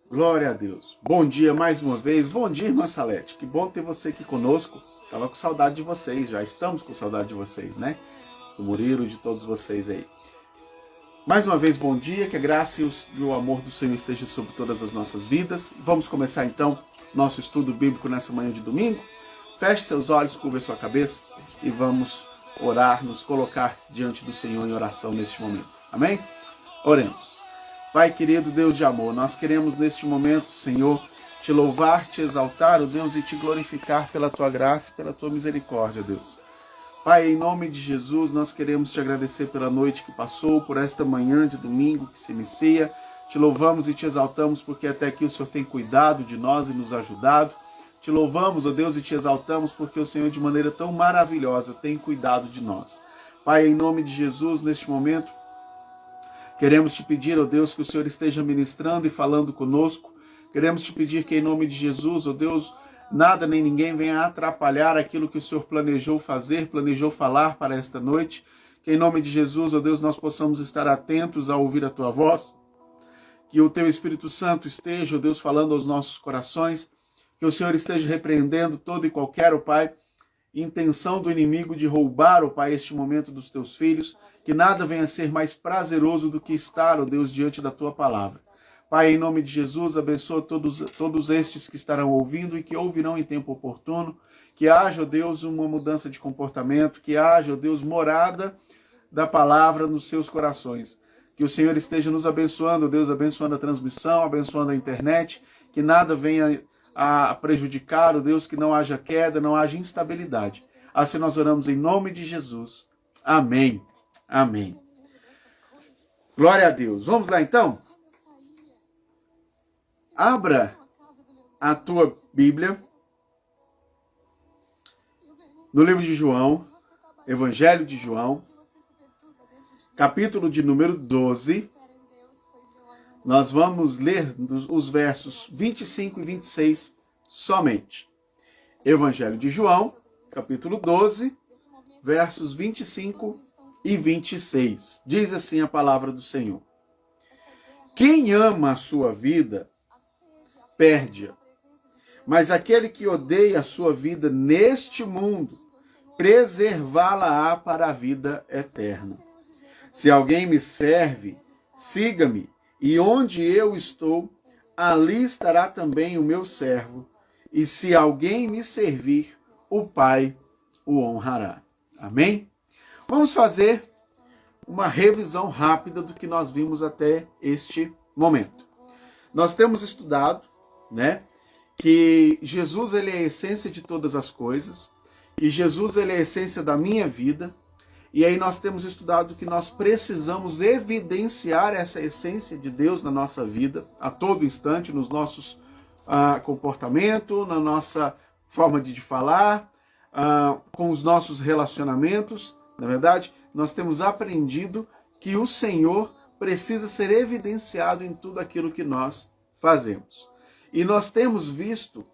Glória a Deus. Bom dia mais uma vez. Bom dia, irmã Salete. Que bom ter você aqui conosco. Estava com saudade de vocês, já estamos com saudade de vocês, né? Do Murilo, de todos vocês aí. Mais uma vez, bom dia. Que a graça e o amor do Senhor esteja sobre todas as nossas vidas. Vamos começar então nosso estudo bíblico nessa manhã de domingo. Feche seus olhos, curva sua cabeça e vamos orar, nos colocar diante do Senhor em oração neste momento. Amém? Oremos. Pai querido, Deus de amor, nós queremos neste momento, Senhor, te louvar, te exaltar, ó Deus, e te glorificar pela tua graça e pela tua misericórdia, Deus. Pai, em nome de Jesus, nós queremos te agradecer pela noite que passou, por esta manhã de domingo que se inicia. Te louvamos e te exaltamos porque até aqui o Senhor tem cuidado de nós e nos ajudado. Te louvamos, ó Deus, e te exaltamos porque o Senhor, de maneira tão maravilhosa, tem cuidado de nós. Pai, em nome de Jesus, neste momento, queremos te pedir, ó Deus, que o Senhor esteja ministrando e falando conosco. Queremos te pedir que, em nome de Jesus, ó Deus, nada nem ninguém venha atrapalhar aquilo que o Senhor planejou fazer, planejou falar para esta noite. Que, em nome de Jesus, ó Deus, nós possamos estar atentos a ouvir a tua voz. Que o teu Espírito Santo esteja, ó Deus, falando aos nossos corações. Que o Senhor esteja repreendendo todo e qualquer, ó Pai, intenção do inimigo de roubar, ó Pai, este momento dos teus filhos. Que nada venha a ser mais prazeroso do que estar, ó Deus, diante da tua palavra. Pai, em nome de Jesus, abençoa todos estes que estarão ouvindo e que ouvirão em tempo oportuno. Que haja, ó Deus, uma mudança de comportamento, que haja, ó Deus, morada da palavra nos seus corações. Que o Senhor esteja nos abençoando, ó Deus, abençoando a transmissão, abençoando a internet, que nada venha a prejudicar, ó Deus, que não haja queda, não haja instabilidade. Assim nós oramos em nome de Jesus. Amém. Amém. Glória a Deus. Vamos lá então? Abra a tua Bíblia no livro de João, Evangelho de João, capítulo de número 12. Nós vamos ler os versos 25 e 26 somente. Evangelho de João, capítulo 12, versos 25 e 26. Diz assim a palavra do Senhor. Quem ama a sua vida, perde-a. Mas aquele que odeia a sua vida neste mundo, preservá-la-á para a vida eterna. Se alguém me serve, siga-me, e onde eu estou, ali estará também o meu servo. E se alguém me servir, o Pai o honrará. Amém? Vamos fazer uma revisão rápida do que nós vimos até este momento. Nós temos estudado, né, que Jesus ele é a essência de todas as coisas, que Jesus ele é a essência da minha vida, e aí nós temos estudado que nós precisamos evidenciar essa essência de Deus na nossa vida, a todo instante, nos nossos comportamento, na nossa forma de falar, com os nossos relacionamentos. Na verdade, nós temos aprendido que o Senhor precisa ser evidenciado em tudo aquilo que nós fazemos. E nós temos visto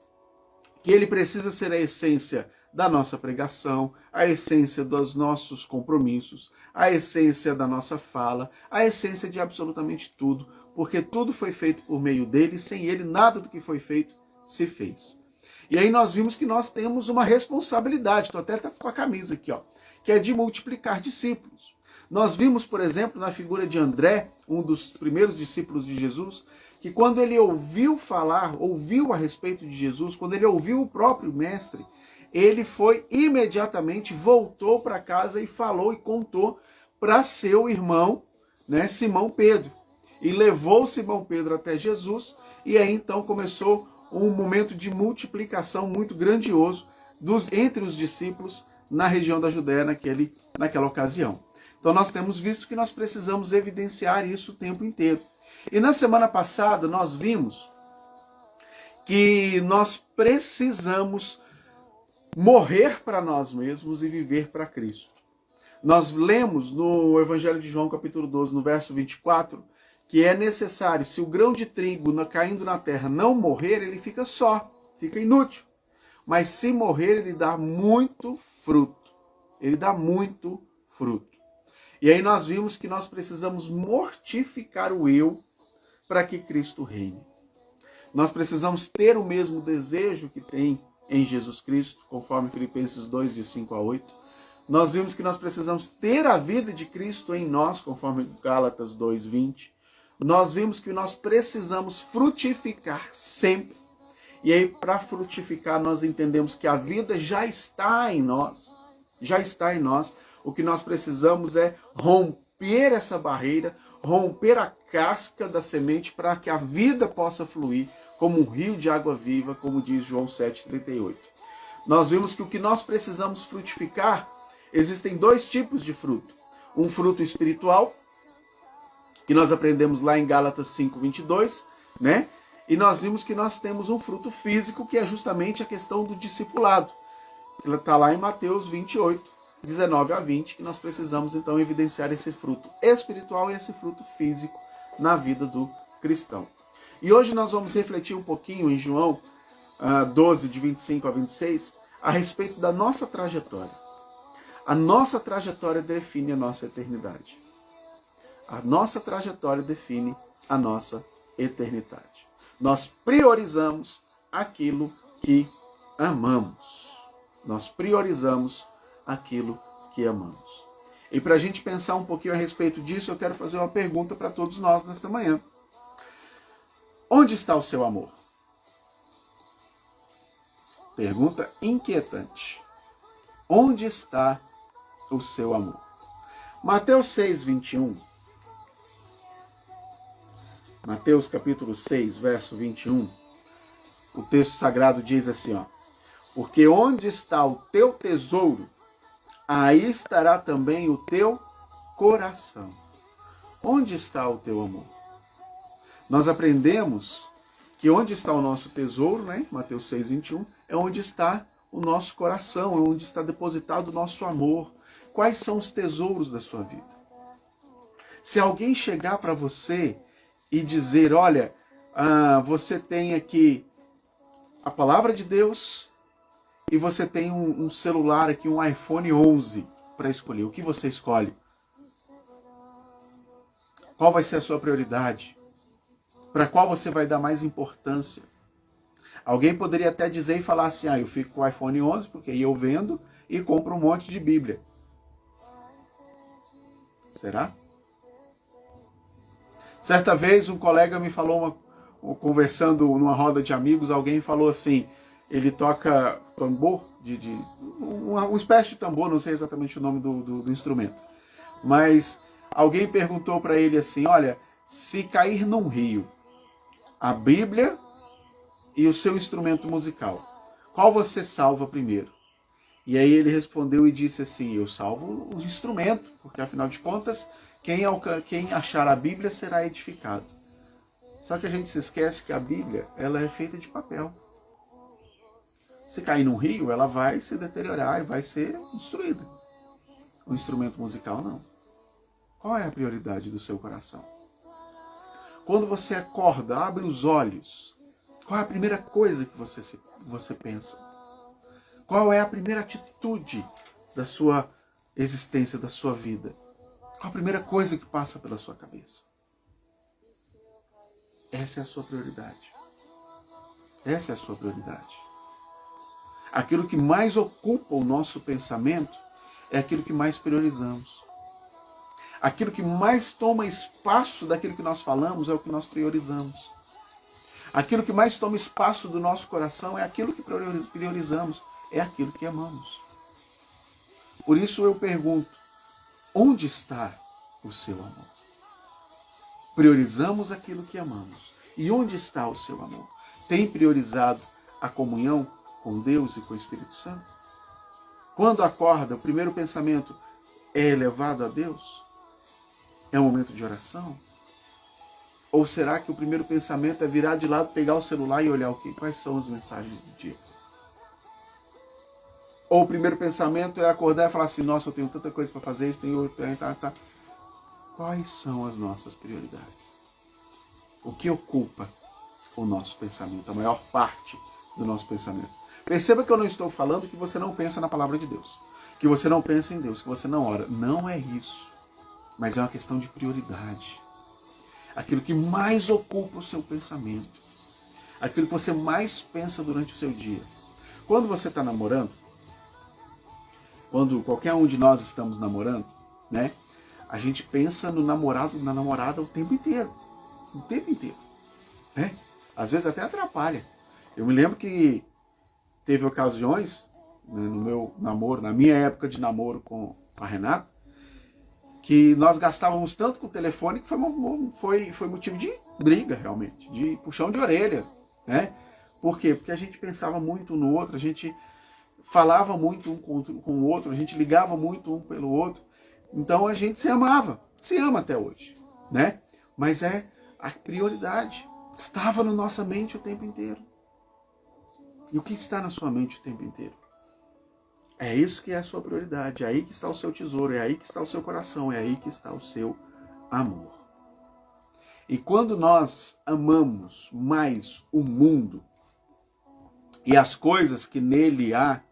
que ele precisa ser a essência da nossa pregação, a essência dos nossos compromissos, a essência da nossa fala, a essência de absolutamente tudo, porque tudo foi feito por meio dele, e sem ele nada do que foi feito se fez. E aí nós vimos que nós temos uma responsabilidade, estou até com a camisa aqui, ó, que é de multiplicar discípulos. Nós vimos, por exemplo, na figura de André, um dos primeiros discípulos de Jesus, que quando ele ouviu falar, ouviu a respeito de Jesus, quando ele ouviu o próprio mestre, ele foi imediatamente, voltou para casa e falou e contou para seu irmão, né, Simão Pedro. E levou Simão Pedro até Jesus, e aí então começou um momento de multiplicação muito grandioso entre os discípulos na região da Judéia naquela ocasião. Então nós temos visto que nós precisamos evidenciar isso o tempo inteiro. E na semana passada nós vimos que nós precisamos morrer para nós mesmos e viver para Cristo. Nós lemos no Evangelho de João, capítulo 12, no verso 24, que é necessário, se o grão de trigo caindo na terra não morrer, ele fica só, fica inútil. Mas se morrer, ele dá muito fruto. Ele dá muito fruto. E aí nós vimos que nós precisamos mortificar o eu para que Cristo reine. Nós precisamos ter o mesmo desejo que tem em Jesus Cristo, conforme Filipenses 2, de 5 a 8. Nós vimos que nós precisamos ter a vida de Cristo em nós, conforme Gálatas 2, 20. Nós vimos que nós precisamos frutificar sempre. E aí, para frutificar, nós entendemos que a vida já está em nós. Já está em nós. O que nós precisamos é romper essa barreira, romper a casca da semente para que a vida possa fluir como um rio de água viva, como diz João 7,38. Nós vimos que o que nós precisamos frutificar, existem dois tipos de fruto. Um fruto espiritual, que nós aprendemos lá em Gálatas 5:22, né? E nós vimos que nós temos um fruto físico, que é justamente a questão do discipulado. Ela está lá em Mateus 28, 19 a 20, que nós precisamos então evidenciar esse fruto espiritual e esse fruto físico na vida do cristão. E hoje nós vamos refletir um pouquinho em João 12, de 25 a 26, a respeito da nossa trajetória. A nossa trajetória define a nossa eternidade. A nossa trajetória define a nossa eternidade. Nós priorizamos aquilo que amamos. Nós priorizamos aquilo que amamos. E para a gente pensar um pouquinho a respeito disso, eu quero fazer uma pergunta para todos nós nesta manhã. Onde está o seu amor? Pergunta inquietante. Onde está o seu amor? Mateus 6, 21. Mateus capítulo 6, verso 21. O texto sagrado diz assim, ó. Porque onde está o teu tesouro, aí estará também o teu coração. Onde está o teu amor? Nós aprendemos que onde está o nosso tesouro, né? Mateus 6, 21, é onde está o nosso coração, é onde está depositado o nosso amor. Quais são os tesouros da sua vida? Se alguém chegar para você e dizer, olha, você tem aqui a palavra de Deus e você tem um celular aqui, um iPhone 11 para escolher. O que você escolhe? Qual vai ser a sua prioridade? Para qual você vai dar mais importância? Alguém poderia até dizer e falar assim, eu fico com o iPhone 11 porque aí eu vendo e compro um monte de Bíblia. Será? Certa vez um colega me falou, conversando numa roda de amigos, alguém falou assim, ele toca tambor, uma espécie de tambor, não sei exatamente o nome do instrumento. Mas alguém perguntou para ele assim, olha, se cair num rio, a Bíblia e o seu instrumento musical, qual você salva primeiro? E aí ele respondeu e disse assim, eu salvo o instrumento, porque afinal de contas, quem achar a Bíblia será edificado. Só que a gente se esquece que a Bíblia, ela é feita de papel. Se cair num rio, ela vai se deteriorar e vai ser destruída. O instrumento musical não. Qual é a prioridade do seu coração? Quando você acorda, abre os olhos, qual é a primeira coisa que você pensa? Qual é a primeira atitude da sua existência, da sua vida? Qual a primeira coisa que passa pela sua cabeça? Essa é a sua prioridade. Essa é a sua prioridade. Aquilo que mais ocupa o nosso pensamento é aquilo que mais priorizamos. Aquilo que mais toma espaço daquilo que nós falamos é o que nós priorizamos. Aquilo que mais toma espaço do nosso coração é aquilo que priorizamos, é aquilo que amamos. Por isso eu pergunto, onde está o seu amor? Priorizamos aquilo que amamos. E onde está o seu amor? Tem priorizado a comunhão com Deus e com o Espírito Santo? Quando acorda, o primeiro pensamento é elevado a Deus? É um momento de oração? Ou será que o primeiro pensamento é virar de lado, pegar o celular e olhar o quê? Quais são as mensagens do dia? Ou o primeiro pensamento é acordar e falar assim, nossa, eu tenho tanta coisa para fazer, isso, tenho outra, tá. Quais são as nossas prioridades? O que ocupa o nosso pensamento, a maior parte do nosso pensamento? Perceba que eu não estou falando que você não pensa na palavra de Deus, que você não pensa em Deus, que você não ora. Não é isso. Mas é uma questão de prioridade. Aquilo que mais ocupa o seu pensamento. aquilo que você mais pensa durante o seu dia. Quando você está namorando, quando qualquer um de nós estamos namorando, né? A gente pensa no namorado, na namorada o tempo inteiro. O tempo inteiro. Né? Às vezes até atrapalha. Eu me lembro que teve ocasiões, né, no meu namoro, na minha época de namoro com a Renata, que nós gastávamos tanto com o telefone que foi motivo de briga, realmente, de puxão de orelha. Né? Por quê? Porque a gente pensava muito no outro, a gente falava muito um com o outro, a gente ligava muito um pelo outro. Então a gente se amava, se ama até hoje, né? Mas é a prioridade. Estava na nossa mente o tempo inteiro. E o que está na sua mente o tempo inteiro? É isso que é a sua prioridade, é aí que está o seu tesouro, é aí que está o seu coração, é aí que está o seu amor. E quando nós amamos mais o mundo e as coisas que nele há,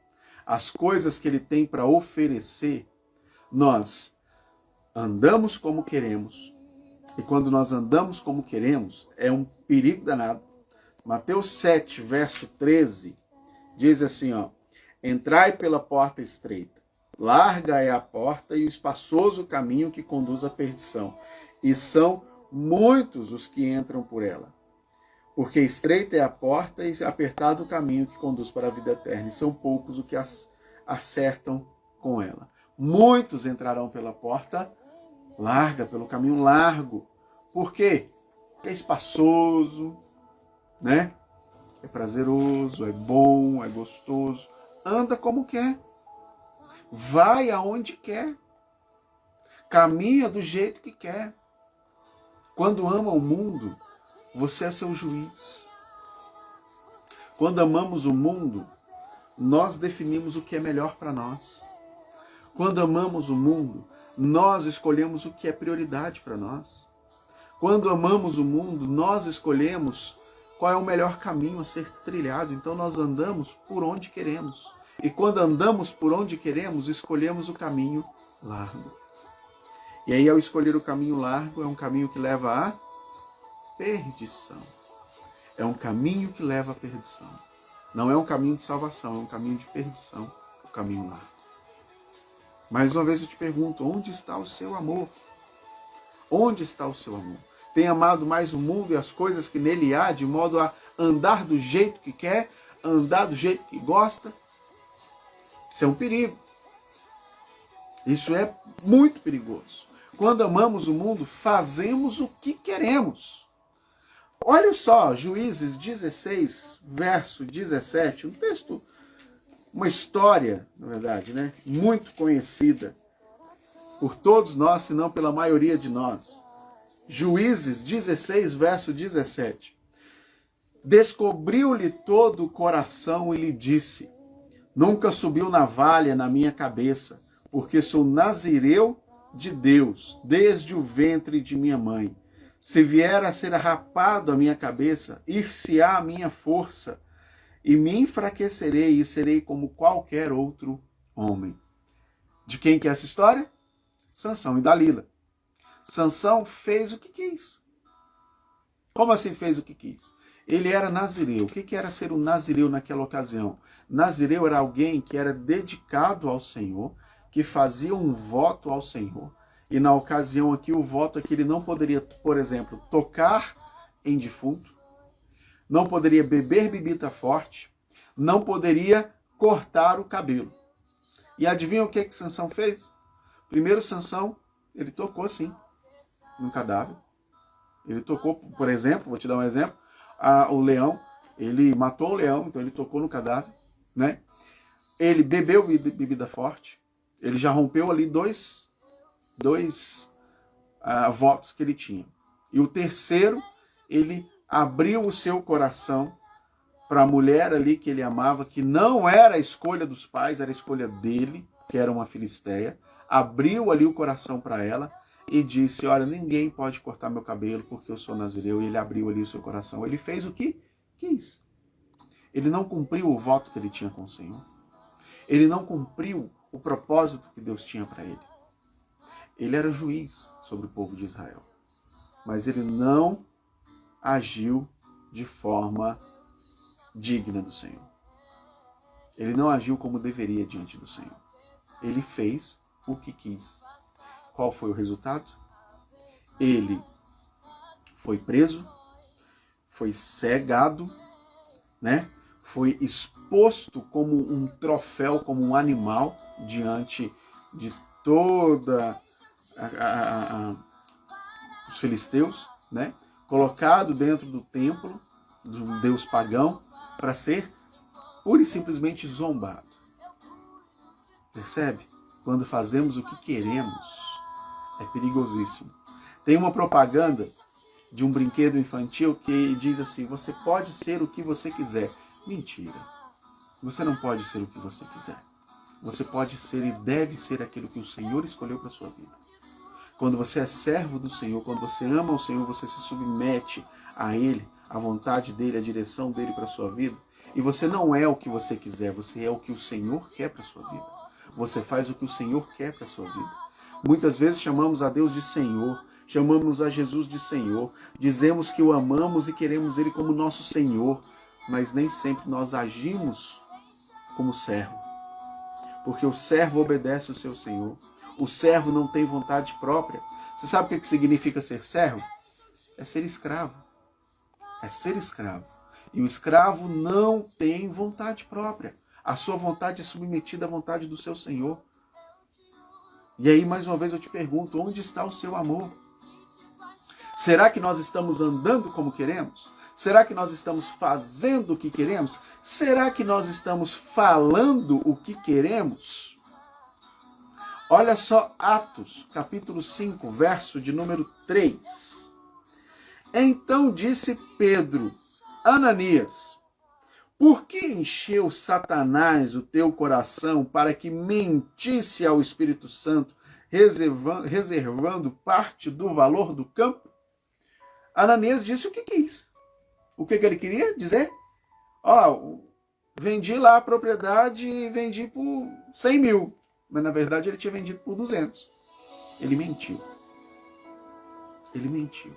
as coisas que ele tem para oferecer, nós andamos como queremos. E quando nós andamos como queremos, é um perigo danado. Mateus 7, verso 13, diz assim, ó: entrai pela porta estreita, larga é a porta e espaçoso o caminho que conduz à perdição, e são muitos os que entram por ela. Porque estreita é a porta e apertado o caminho que conduz para a vida eterna, e são poucos os que acertam com ela. Muitos entrarão pela porta larga, pelo caminho largo. Por quê? Porque é espaçoso, né? É prazeroso, é bom, é gostoso. Anda como quer. Vai aonde quer. Caminha do jeito que quer. Quando ama o mundo, você é seu juiz. Quando amamos o mundo, nós definimos o que é melhor para nós. Quando amamos o mundo, nós escolhemos o que é prioridade para nós. Quando amamos o mundo, nós escolhemos qual é o melhor caminho a ser trilhado. Então nós andamos por onde queremos. E quando andamos por onde queremos, escolhemos o caminho largo. E aí, ao escolher o caminho largo, é um caminho que leva à perdição. É um caminho que leva à perdição. Não é um caminho de salvação, é um caminho de perdição, o caminho largo. Mais uma vez eu te pergunto, onde está o seu amor? Onde está o seu amor? Tem amado mais o mundo e as coisas que nele há, de modo a andar do jeito que quer, andar do jeito que gosta? Isso é um perigo. Isso é muito perigoso. Quando amamos o mundo, fazemos o que queremos. Olha só, Juízes 16, verso 17, um texto, uma história, na verdade, né? Muito conhecida por todos nós, se não pela maioria de nós. Juízes 16, verso 17. Descobriu-lhe todo o coração e lhe disse: nunca subiu navalha na minha cabeça, porque sou nazireu de Deus, desde o ventre de minha mãe. Se vier a ser rapado a minha cabeça, ir-se-á a minha força, e me enfraquecerei e serei como qualquer outro homem. De quem que é essa história? Sansão e Dalila. Sansão fez o que quis. Como assim fez o que quis? Ele era nazireu. O que era ser um nazireu naquela ocasião? Nazireu era alguém que era dedicado ao Senhor, que fazia um voto ao Senhor. E na ocasião aqui, o voto é que ele não poderia, por exemplo, tocar em defunto, não poderia beber bebida forte, não poderia cortar o cabelo. E adivinha o que Sansão fez? Primeiro, Sansão, ele tocou sim no cadáver. Ele tocou, por exemplo, vou te dar um exemplo, o leão, ele matou o leão, então ele tocou no cadáver, né? Ele bebeu bebida forte, ele já rompeu ali dois votos que ele tinha. E o terceiro, ele abriu o seu coração para a mulher ali que ele amava, que não era a escolha dos pais, era a escolha dele, que era uma filisteia. Abriu ali o coração para ela e disse: olha, ninguém pode cortar meu cabelo porque eu sou nazireu. E ele abriu ali o seu coração. Ele fez o que quis. Ele não cumpriu o voto que ele tinha com o Senhor. Ele não cumpriu o propósito que Deus tinha para ele. Ele era juiz sobre o povo de Israel. Mas ele não agiu de forma digna do Senhor. Ele não agiu como deveria diante do Senhor. Ele fez o que quis. Qual foi o resultado? Ele foi preso, foi cegado, né? Foi exposto como um troféu, como um animal, diante de toda os filisteus, né? Colocado dentro do templo do deus pagão para ser pura e simplesmente zombado. Percebe? Quando fazemos o que queremos, é perigosíssimo. Tem uma propaganda de um brinquedo infantil que diz assim: você pode ser o que você quiser. Mentira. Você não pode ser o que você quiser. Você pode ser e deve ser aquilo que o Senhor escolheu para a sua vida. Quando você é servo do Senhor, quando você ama o Senhor, você se submete a Ele, à vontade dEle, à direção dEle para a sua vida. E você não é o que você quiser, você é o que o Senhor quer para a sua vida. Você faz o que o Senhor quer para a sua vida. Muitas vezes chamamos a Deus de Senhor, chamamos a Jesus de Senhor, dizemos que o amamos e queremos Ele como nosso Senhor, mas nem sempre nós agimos como servo. Porque o servo obedece o seu Senhor. O servo não tem vontade própria. Você sabe o que significa ser servo? É ser escravo. É ser escravo. E o escravo não tem vontade própria. A sua vontade é submetida à vontade do seu Senhor. E aí, mais uma vez, eu te pergunto, onde está o seu amor? Será que nós estamos andando como queremos? Será que nós estamos fazendo o que queremos? Será que nós estamos falando o que queremos? Olha só Atos, capítulo 5, verso de número 3. Então disse Pedro: Ananias, por que encheu Satanás o teu coração para que mentisse ao Espírito Santo, reservando parte do valor do campo? Ananias disse o que quis. O que ele queria dizer? Vendi lá a propriedade e vendi por 100 mil. Mas na verdade ele tinha vendido por 200. Ele mentiu. Ele mentiu.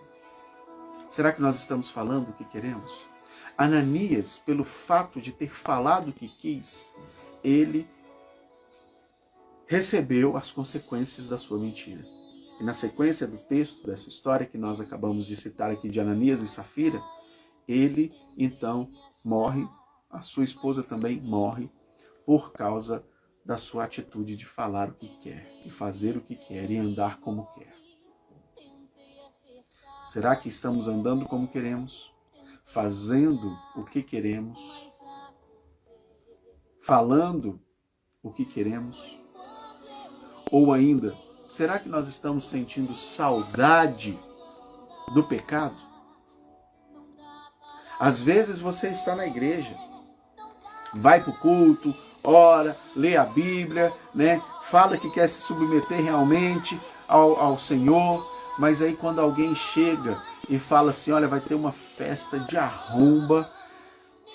Será que nós estamos falando o que queremos? Ananias, pelo fato de ter falado o que quis, ele recebeu as consequências da sua mentira. E na sequência do texto dessa história que nós acabamos de citar aqui de Ananias e Safira, ele então morre, a sua esposa também morre, por causa da sua atitude de falar o que quer, e fazer o que quer, e andar como quer. Será que estamos andando como queremos? Fazendo o que queremos? Falando o que queremos? Ou ainda, será que nós estamos sentindo saudade do pecado? Às vezes você está na igreja, vai para o culto, ora, lê a Bíblia, né? Fala que quer se submeter realmente ao Senhor, mas aí quando alguém chega e fala assim, olha, vai ter uma festa de arromba,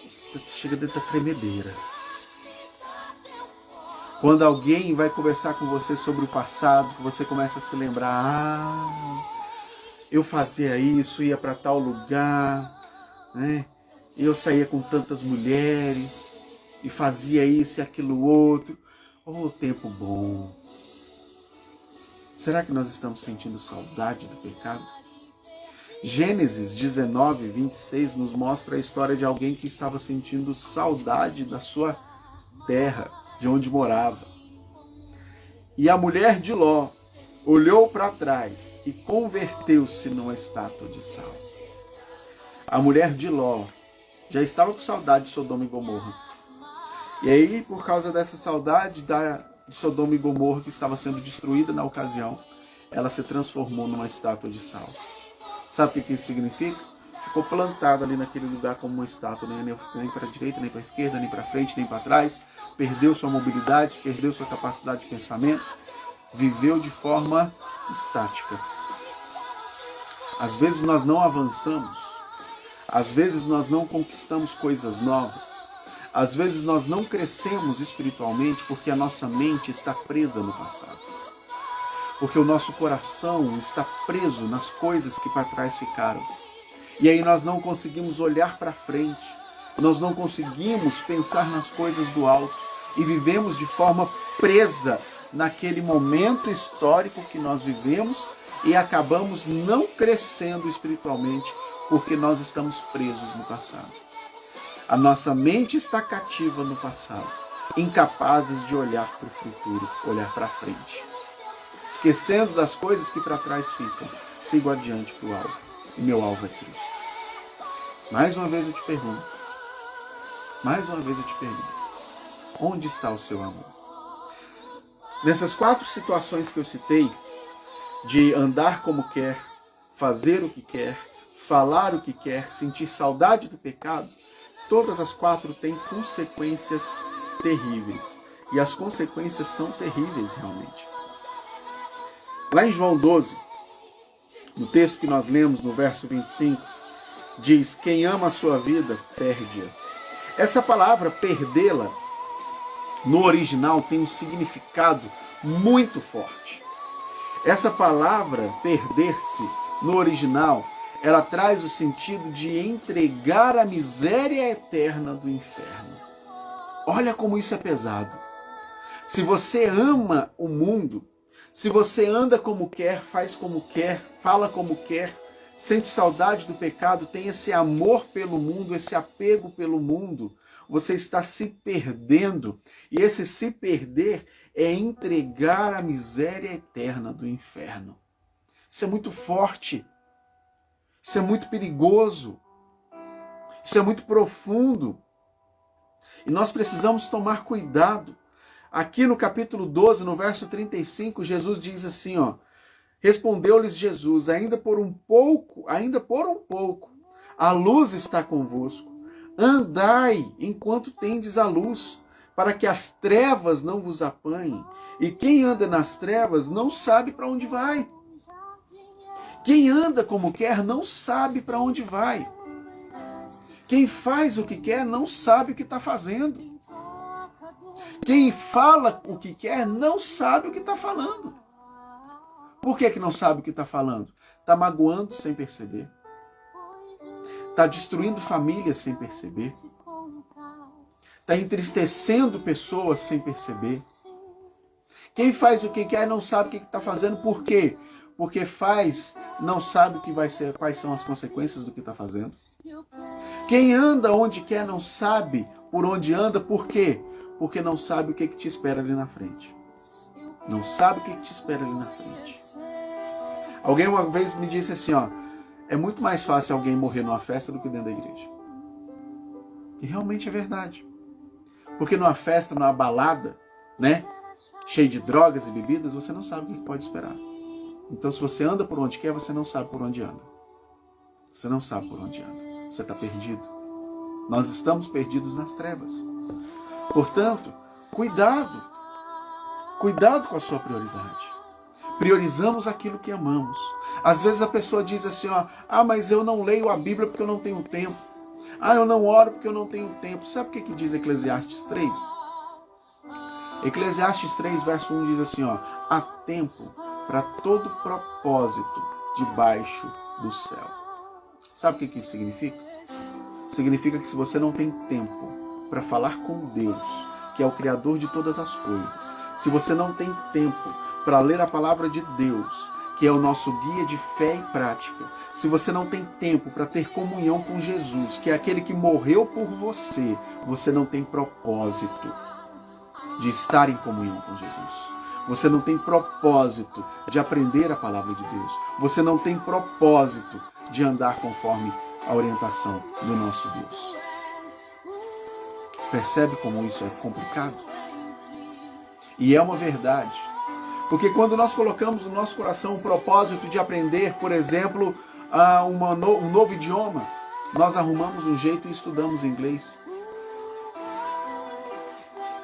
você chega dentro da tremedeira. Quando alguém vai conversar com você sobre o passado, que você começa a se lembrar, eu fazia isso, ia para tal lugar, né? E eu saía com tantas mulheres, e fazia isso e aquilo outro. Oh, tempo bom. Será que nós estamos sentindo saudade do pecado? Gênesis 19, 26 nos mostra a história de alguém que estava sentindo saudade da sua terra, de onde morava. E a mulher de Ló olhou para trás e converteu-se numa estátua de sal. A mulher de Ló já estava com saudade de Sodoma e Gomorra. E aí, por causa dessa saudade de Sodoma e Gomorra, que estava sendo destruída na ocasião, ela se transformou numa estátua de sal. Sabe o que isso significa? Ficou plantada ali naquele lugar como uma estátua, nem para a direita, nem para a esquerda, nem para frente, nem para trás. Perdeu sua mobilidade, perdeu sua capacidade de pensamento, viveu de forma estática. Às vezes nós não avançamos, às vezes nós não conquistamos coisas novas, às vezes nós não crescemos espiritualmente porque a nossa mente está presa no passado. Porque o nosso coração está preso nas coisas que para trás ficaram. E aí nós não conseguimos olhar para frente. nós não conseguimos pensar nas coisas do alto e vivemos de forma presa naquele momento histórico que nós vivemos e acabamos não crescendo espiritualmente porque nós estamos presos no passado. A nossa mente está cativa no passado, incapazes de olhar para o futuro, olhar para frente. Esquecendo das coisas que para trás ficam, sigo adiante para o alvo. E meu alvo é Cristo. Mais uma vez eu te pergunto, onde está o seu amor? Nessas 4 situações que eu citei, de andar como quer, fazer o que quer, falar o que quer, sentir saudade do pecado, todas as 4 têm consequências terríveis. E as consequências são terríveis realmente. Lá em João 12, no texto que nós lemos, no verso 25, diz: quem ama a sua vida, perde-a. Essa palavra, perdê-la, no original tem um significado muito forte. Essa palavra, perder-se, no original, ela traz o sentido de entregar a miséria eterna do inferno. Olha como isso é pesado. Se você ama o mundo, se você anda como quer, faz como quer, fala como quer, sente saudade do pecado, tem esse amor pelo mundo, esse apego pelo mundo, você está se perdendo. E esse se perder é entregar a miséria eterna do inferno. Isso é muito forte. Isso é muito perigoso. Isso é muito profundo. E nós precisamos tomar cuidado. Aqui no capítulo 12, no verso 35, Jesus diz assim, ó: respondeu-lhes Jesus: ainda por um pouco, a luz está convosco. Andai enquanto tendes a luz, para que as trevas não vos apanhem. E quem anda nas trevas não sabe para onde vai. Quem anda como quer não sabe para onde vai. Quem faz o que quer não sabe o que está fazendo. Quem fala o que quer não sabe o que está falando. Por que não sabe o que está falando? Está magoando sem perceber. Está destruindo famílias sem perceber. Está entristecendo pessoas sem perceber. Quem faz o que quer não sabe o que está fazendo. Por quê? Porque faz, não sabe o que vai ser, quais são as consequências do que está fazendo. Quem anda onde quer não sabe por onde anda. Por quê? Porque não sabe o que te espera ali na frente. Não sabe o que te espera ali na frente. Alguém uma vez me disse assim, ó: é muito mais fácil alguém morrer numa festa do que dentro da igreja. E realmente é verdade. Porque numa festa, numa balada, né, cheio de drogas e bebidas, você não sabe o que pode esperar. Então, se você anda por onde quer, você não sabe por onde anda. Você não sabe por onde anda. Você está perdido. Nós estamos perdidos nas trevas. Portanto, cuidado. Cuidado com a sua prioridade. Priorizamos aquilo que amamos. Às vezes a pessoa diz assim, ó: ah, mas eu não leio a Bíblia porque eu não tenho tempo. Ah, eu não oro porque eu não tenho tempo. Sabe o que diz Eclesiastes 3? Eclesiastes 3, verso 1 diz assim, ó: há tempo para todo propósito debaixo do céu. Sabe o que isso significa? Significa que se você não tem tempo para falar com Deus, que é o Criador de todas as coisas, se você não tem tempo para ler a palavra de Deus, que é o nosso guia de fé e prática, se você não tem tempo para ter comunhão com Jesus, que é aquele que morreu por você, você não tem propósito de estar em comunhão com Jesus. Você não tem propósito de aprender a palavra de Deus. Você não tem propósito de andar conforme a orientação do nosso Deus. Percebe como isso é complicado? E é uma verdade. Porque quando nós colocamos no nosso coração o propósito de aprender, por exemplo, um novo idioma, nós arrumamos um jeito e estudamos inglês.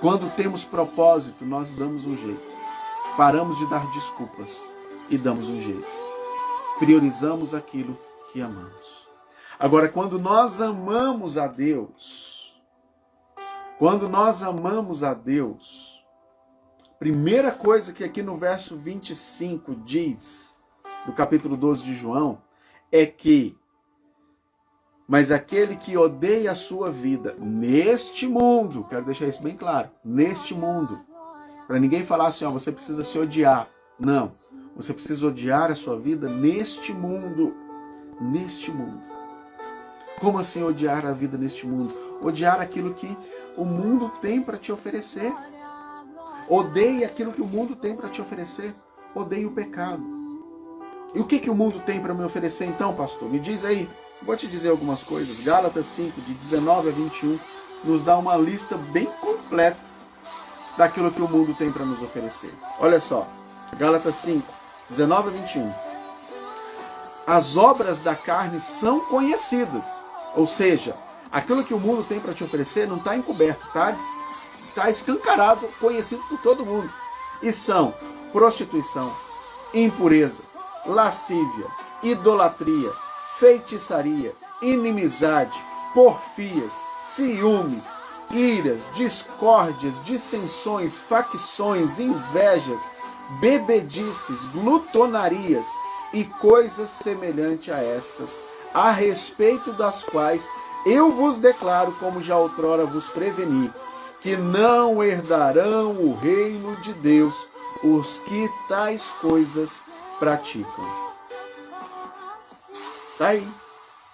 Quando temos propósito, nós damos um jeito. Paramos de dar desculpas e damos um jeito. Priorizamos aquilo que amamos. Agora, quando nós amamos a Deus, primeira coisa que aqui no verso 25 diz, do capítulo 12 de João, é que Mas aquele que odeia a sua vida neste mundo, quero deixar isso bem claro, neste mundo, para ninguém falar assim, ó, você precisa se odiar. Não, você precisa odiar a sua vida neste mundo. Neste mundo. Como assim odiar a vida neste mundo? Odiar aquilo que o mundo tem para te oferecer. Odeie aquilo que o mundo tem para te oferecer. Odeie o pecado. E o que o mundo tem para me oferecer então, pastor? Me diz aí. Vou te dizer algumas coisas. Gálatas 5, de 19 a 21, nos dá uma lista bem completa daquilo que o mundo tem para nos oferecer. Olha só. Gálatas 5, 19 a 21. As obras da carne são conhecidas. Ou seja, aquilo que o mundo tem para te oferecer não está encoberto, está escancarado, conhecido por todo mundo. E são prostituição, impureza, lascívia, idolatria, feitiçaria, inimizade, porfias, ciúmes, iras, discórdias, dissensões, facções, invejas, bebedices, glutonarias e coisas semelhantes a estas, a respeito das quais eu vos declaro, como já outrora vos preveni, que não herdarão o reino de Deus os que tais coisas praticam. Tá aí,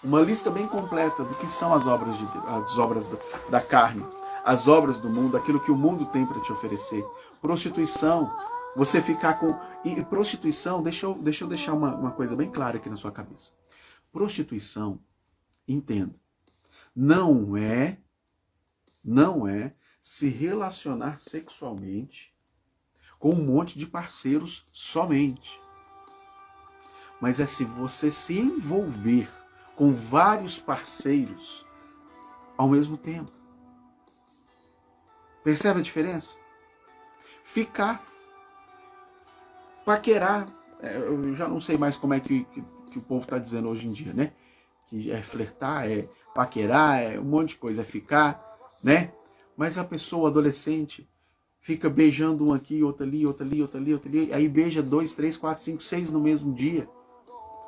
uma lista bem completa do que são as obras de Deus, as obras da carne, as obras do mundo, aquilo que o mundo tem para te oferecer. Prostituição, você ficar com... E prostituição, deixa eu deixar uma coisa bem clara aqui na sua cabeça. Prostituição, entenda, não é se relacionar sexualmente com um monte de parceiros somente. Mas é se você se envolver com vários parceiros ao mesmo tempo. Percebe a diferença? Ficar, paquerar, eu já não sei mais como é que o povo está dizendo hoje em dia, né? Que é flertar, é paquerar, é um monte de coisa, é ficar, né? Mas a pessoa adolescente fica beijando um aqui, outro ali, outro ali, outro ali, outro ali, aí beija 2, 3, 4, 5, 6 no mesmo dia.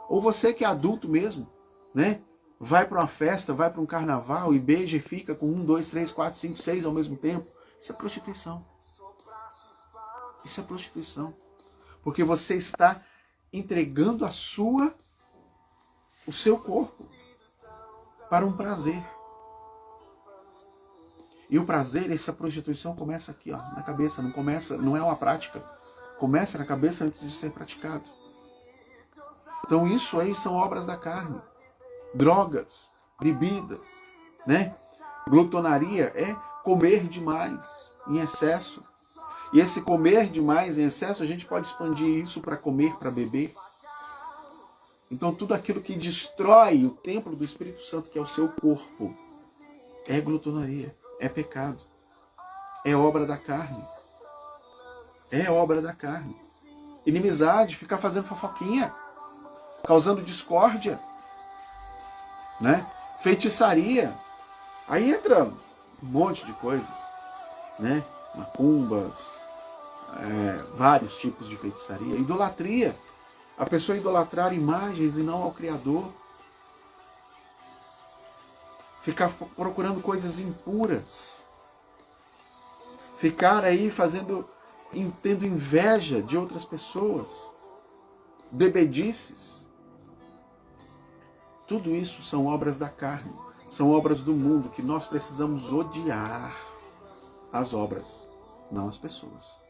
Ou você que é adulto mesmo, né? Vai para uma festa, vai para um carnaval e beija e fica com 1, 2, 3, 4, 5, 6 ao mesmo tempo. Isso é prostituição. Isso é prostituição. Porque você está entregando o seu corpo para um prazer. E o prazer, essa prostituição começa aqui, ó, na cabeça, não é uma prática. Começa na cabeça antes de ser praticado. Então isso aí são obras da carne. Drogas, bebidas, né? Glutonaria é comer demais, em excesso. E esse comer demais, em excesso, a gente pode expandir isso para comer, para beber. Então tudo aquilo que destrói o templo do Espírito Santo, que é o seu corpo, é glutonaria, é pecado, é obra da carne. É obra da carne. Inimizade, ficar fazendo fofoquinha, causando discórdia, né? Feitiçaria. Aí entra um monte de coisas, né? Macumbas, vários tipos de feitiçaria. Idolatria. A pessoa idolatrar imagens e não ao Criador. Ficar procurando coisas impuras. Ficar aí tendo inveja de outras pessoas. Bebedices. Tudo isso são obras da carne. São obras do mundo que nós precisamos odiar as obras, não as pessoas.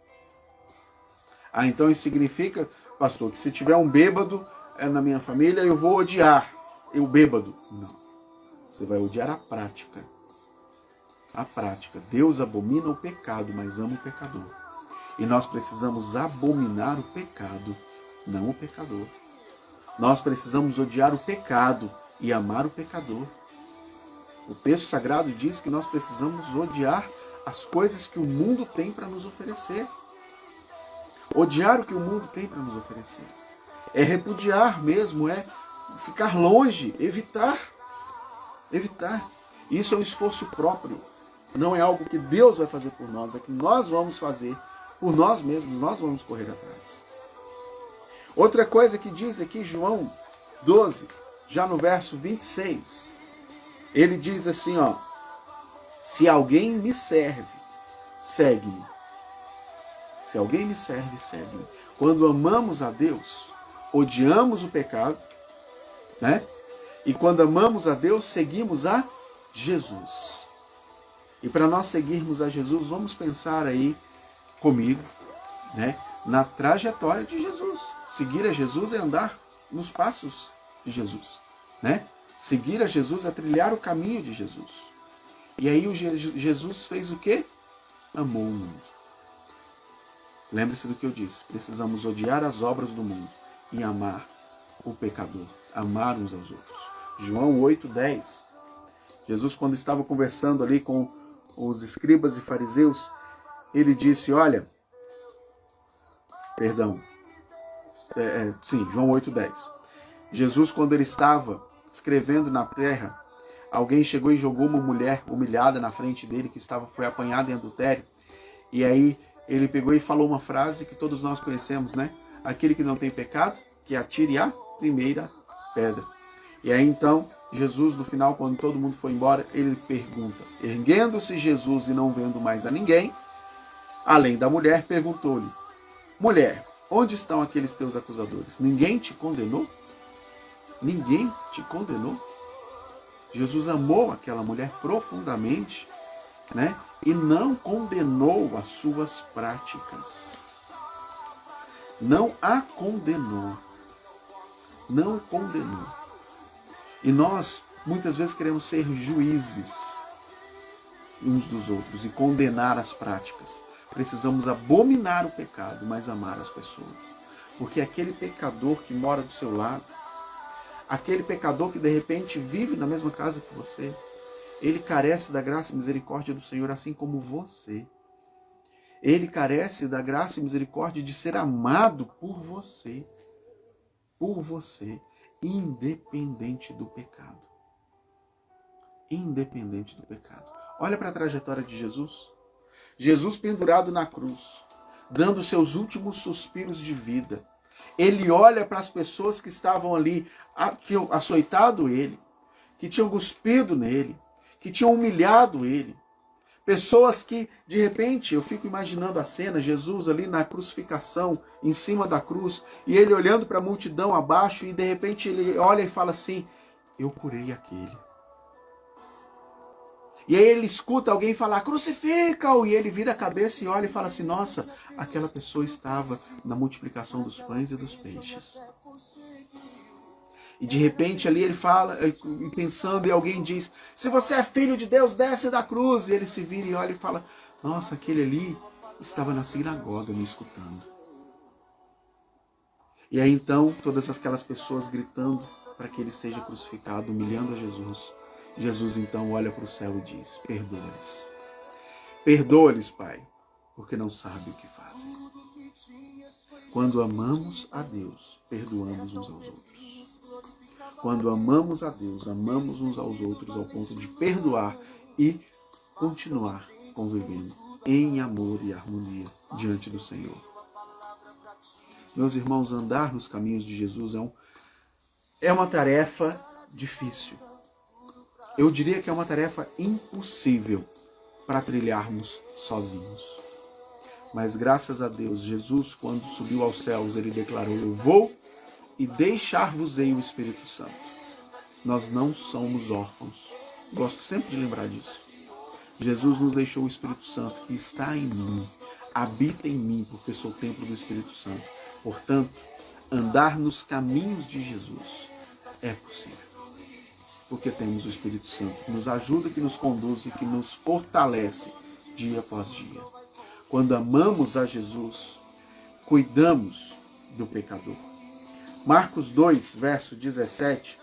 Ah, então isso significa, pastor, que se tiver um bêbado na minha família, eu vou odiar o bêbado. Não. Você vai odiar a prática. A prática. Deus abomina o pecado, mas ama o pecador. E nós precisamos abominar o pecado, não o pecador. Nós precisamos odiar o pecado e amar o pecador. O texto sagrado diz que nós precisamos odiar as coisas que o mundo tem para nos oferecer. Odiar o que o mundo tem para nos oferecer. É repudiar mesmo, é ficar longe, evitar. Evitar. Isso é um esforço próprio. Não é algo que Deus vai fazer por nós, é que nós vamos fazer por nós mesmos, nós vamos correr atrás. Outra coisa que diz aqui João 12, já no verso 26, Ele diz assim, ó: se alguém me serve, segue-me. Se alguém me serve, segue-me. Quando amamos a Deus, odiamos o pecado, né? E quando amamos a Deus, seguimos a Jesus. E para nós seguirmos a Jesus, vamos pensar aí comigo, né, na trajetória de Jesus. Seguir a Jesus é andar nos passos de Jesus, né? Seguir a Jesus é trilhar o caminho de Jesus. E aí Jesus fez o quê? Amou o mundo. Lembre-se do que eu disse. Precisamos odiar as obras do mundo e amar o pecador. Amar uns aos outros. João 8:10. Jesus, quando estava conversando ali com os escribas e fariseus, ele disse, olha, João 8:10. Jesus, quando ele estava escrevendo na terra, alguém chegou e jogou uma mulher humilhada na frente dele, que foi apanhada em adultério. E aí ele pegou e falou uma frase que todos nós conhecemos, né? Aquele que não tem pecado, que atire a primeira pedra. E aí então, Jesus, no final, quando todo mundo foi embora, ele pergunta, erguendo-se Jesus e não vendo mais a ninguém, além da mulher, perguntou-lhe, mulher, onde estão aqueles teus acusadores? Ninguém te condenou? Ninguém te condenou? Jesus amou aquela mulher profundamente, né? E não condenou as suas práticas. Não a condenou. Não condenou. E nós, muitas vezes, queremos ser juízes uns dos outros e condenar as práticas. Precisamos abominar o pecado, mas amar as pessoas. Porque aquele pecador que mora do seu lado, aquele pecador que de repente vive na mesma casa que você, ele carece da graça e misericórdia do Senhor, assim como você. Ele carece da graça e misericórdia de ser amado por você. Por você. Independente do pecado. Independente do pecado. Olha para a trajetória de Jesus. Jesus pendurado na cruz, dando seus últimos suspiros de vida. Ele olha para as pessoas que estavam ali, que tinham açoitado ele, que tinham cuspido nele, que tinham humilhado ele. Pessoas que, de repente, eu fico imaginando a cena, Jesus ali na crucificação, em cima da cruz, e ele olhando para a multidão abaixo, e de repente ele olha e fala assim, eu curei aquele. E aí ele escuta alguém falar, crucifica-o! E ele vira a cabeça e olha e fala assim, nossa, aquela pessoa estava na multiplicação dos pães e dos peixes. E de repente ali ele fala, pensando, e alguém diz, se você é filho de Deus, desce da cruz. E ele se vira e olha e fala, nossa, aquele ali estava na sinagoga me escutando. E aí então, todas aquelas pessoas gritando para que ele seja crucificado, humilhando a Jesus. Jesus então olha para o céu e diz, perdoa-lhes. Perdoa-lhes, Pai, porque não sabem o que fazem. Quando amamos a Deus, perdoamos uns aos outros. Quando amamos a Deus, amamos uns aos outros ao ponto de perdoar e continuar convivendo em amor e harmonia diante do Senhor. Meus irmãos, andar nos caminhos de Jesus é uma tarefa difícil. Eu diria que é uma tarefa impossível para trilharmos sozinhos. Mas graças a Deus, Jesus, quando subiu aos céus, ele declarou, eu vou e deixar-vos-ei o Espírito Santo. Nós não somos órfãos. Gosto sempre de lembrar disso. Jesus nos deixou o Espírito Santo, que está em mim, habita em mim, porque sou o templo do Espírito Santo. Portanto, andar nos caminhos de Jesus é possível. Porque temos o Espírito Santo, que nos ajuda, que nos conduz e que nos fortalece dia após dia. Quando amamos a Jesus, cuidamos do pecador. Marcos 2, verso 17,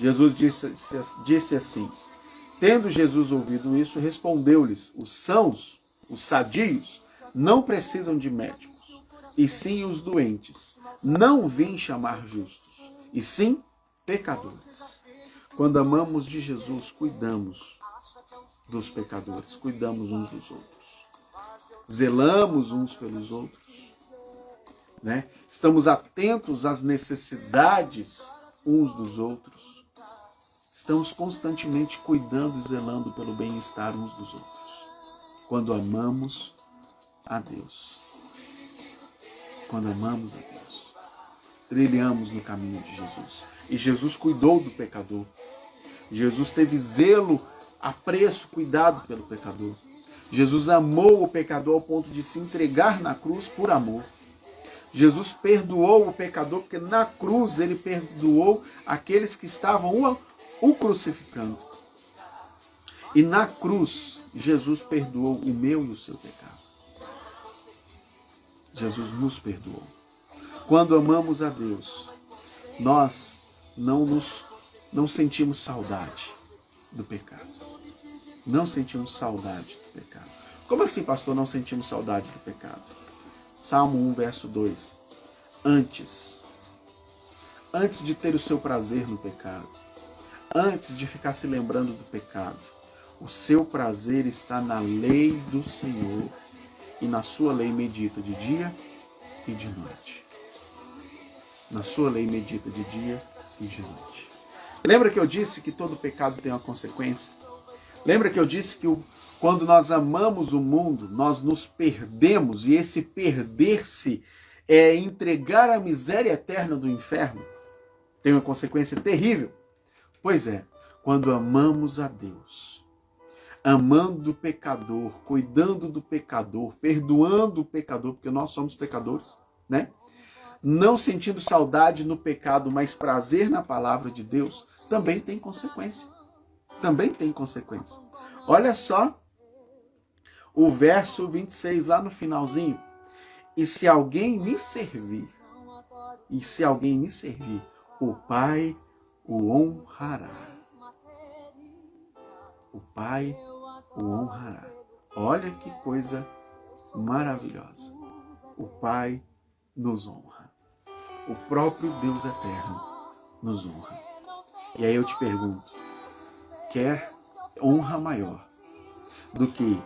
Jesus disse assim, tendo Jesus ouvido isso, respondeu-lhes, os sãos, os sadios, não precisam de médicos, e sim os doentes. Não vim chamar justos, e sim pecadores. Quando amamos de Jesus, cuidamos dos pecadores, cuidamos uns dos outros. Zelamos uns pelos outros. Né? Estamos atentos às necessidades uns dos outros. estamos constantemente cuidando e zelando pelo bem-estar uns dos outros. Quando amamos a Deus. Quando amamos a Deus. Trilhamos no caminho de Jesus. E Jesus cuidou do pecador. Jesus teve zelo, apreço, cuidado pelo pecador. Jesus amou o pecador ao ponto de se entregar na cruz por amor. Jesus perdoou o pecador, porque na cruz ele perdoou aqueles que estavam o crucificando. E na cruz, Jesus perdoou o meu e o seu pecado. Jesus nos perdoou. Quando amamos a Deus, nós não sentimos saudade do pecado. Não sentimos saudade do pecado. Como assim, pastor, não sentimos saudade do pecado? Salmo 1, verso 2. Antes de ter o seu prazer no pecado, antes de ficar se lembrando do pecado, o seu prazer está na lei do Senhor, e na sua lei medita de dia e de noite. Na sua lei medita de dia e de noite. Lembra que eu disse que todo pecado tem uma consequência? Lembra que eu disse que quando nós amamos o mundo, nós nos perdemos, e esse perder-se é entregar a miséria eterna do inferno? Tem uma consequência terrível. Pois é, quando amamos a Deus, amando o pecador, cuidando do pecador, perdoando o pecador, porque nós somos pecadores, né? Não sentindo saudade no pecado, mas prazer na palavra de Deus, também tem consequência. Também tem consequência. Olha só o verso 26 lá no finalzinho. E se alguém me servir, o Pai o honrará. O Pai o honrará. Olha que coisa maravilhosa. O Pai nos honra. O próprio Deus eterno nos honra. E aí eu te pergunto, quer honra maior do que,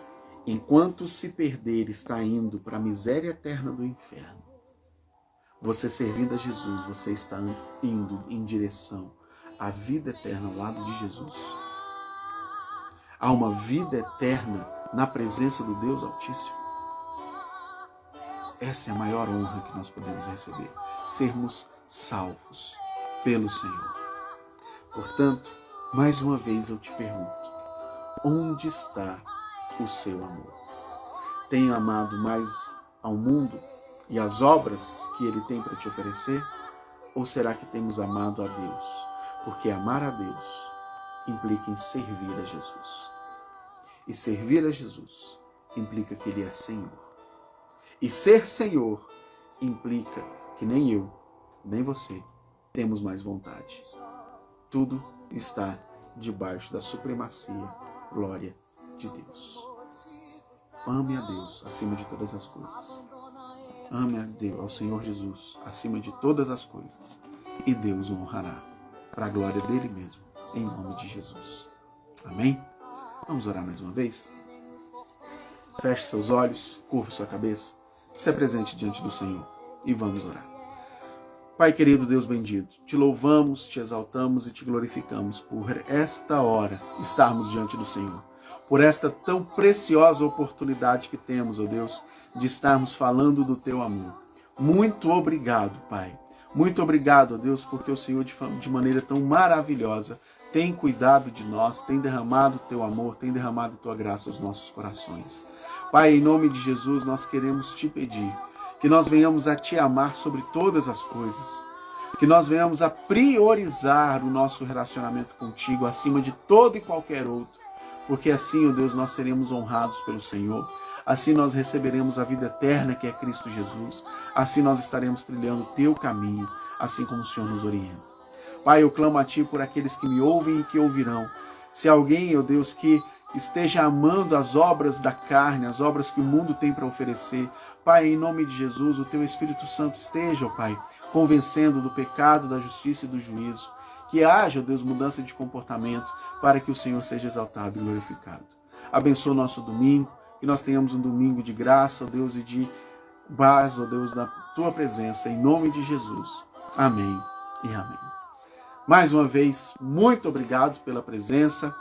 enquanto se perder, está indo para a miséria eterna do inferno? Você servindo a Jesus, você está indo em direção à vida eterna ao lado de Jesus. Há uma vida eterna na presença do Deus Altíssimo. Essa é a maior honra que nós podemos receber. Sermos salvos pelo Senhor. Portanto, mais uma vez eu te pergunto, onde está o seu amor? Tem amado mais ao mundo e às obras que ele tem para te oferecer? Ou será que temos amado a Deus? Porque amar a Deus implica em servir a Jesus. E servir a Jesus implica que ele é Senhor. E ser Senhor implica que nem eu, nem você, temos mais vontade. Tudo está debaixo da supremacia, glória de Deus. Ame a Deus acima de todas as coisas. Ame a Deus, ao Senhor Jesus, acima de todas as coisas. E Deus o honrará, para a glória dele mesmo, em nome de Jesus. Amém? Vamos orar mais uma vez? Feche seus olhos, curva sua cabeça, se apresente diante do Senhor e vamos orar. Pai querido, Deus bendito, te louvamos, te exaltamos e te glorificamos por esta hora estarmos diante do Senhor. Por esta tão preciosa oportunidade que temos, ó Deus, de estarmos falando do teu amor. Muito obrigado, Pai. Muito obrigado, ó Deus, porque o Senhor, de maneira tão maravilhosa, tem cuidado de nós, tem derramado o teu amor, tem derramado a tua graça aos nossos corações. Pai, em nome de Jesus, nós queremos te pedir que nós venhamos a te amar sobre todas as coisas, que nós venhamos a priorizar o nosso relacionamento contigo acima de todo e qualquer outro, porque assim, ó Deus, nós seremos honrados pelo Senhor, assim nós receberemos a vida eterna que é Cristo Jesus, assim nós estaremos trilhando o teu caminho, assim como o Senhor nos orienta. Pai, eu clamo a ti por aqueles que me ouvem e que ouvirão. Se alguém, ó Deus, que esteja amando as obras da carne, as obras que o mundo tem para oferecer, Pai, em nome de Jesus, o teu Espírito Santo esteja, ó Pai, convencendo do pecado, da justiça e do juízo. Que haja, ó Deus, mudança de comportamento para que o Senhor seja exaltado e glorificado. Abençoa o nosso domingo, que nós tenhamos um domingo de graça, ó Deus, e de paz, ó Deus, na tua presença, em nome de Jesus. Amém e amém. Mais uma vez, muito obrigado pela presença.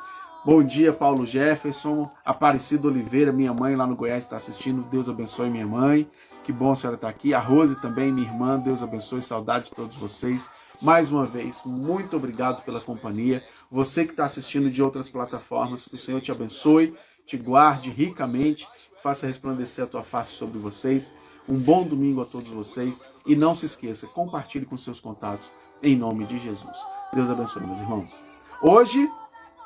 Bom dia, Paulo Jefferson, Aparecido Oliveira, minha mãe lá no Goiás está assistindo. Deus abençoe minha mãe. Que bom a senhora estar aqui. A Rose também, minha irmã. Deus abençoe. Saudade de todos vocês. Mais uma vez, muito obrigado pela companhia. Você que está assistindo de outras plataformas, que o Senhor te abençoe, te guarde ricamente, faça resplandecer a tua face sobre vocês. Um bom domingo a todos vocês. E não se esqueça, compartilhe com seus contatos, em nome de Jesus. Deus abençoe, meus irmãos. Hoje,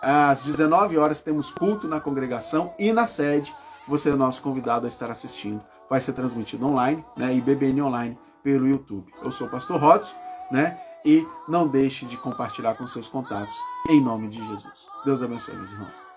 às 19 horas, temos culto na congregação e na sede. Você é o nosso convidado a estar assistindo. Vai ser transmitido online, né, e IBBN Online pelo YouTube. Eu sou o Pastor Rodson, né, e não deixe de compartilhar com seus contatos, em nome de Jesus. Deus abençoe, meus irmãos.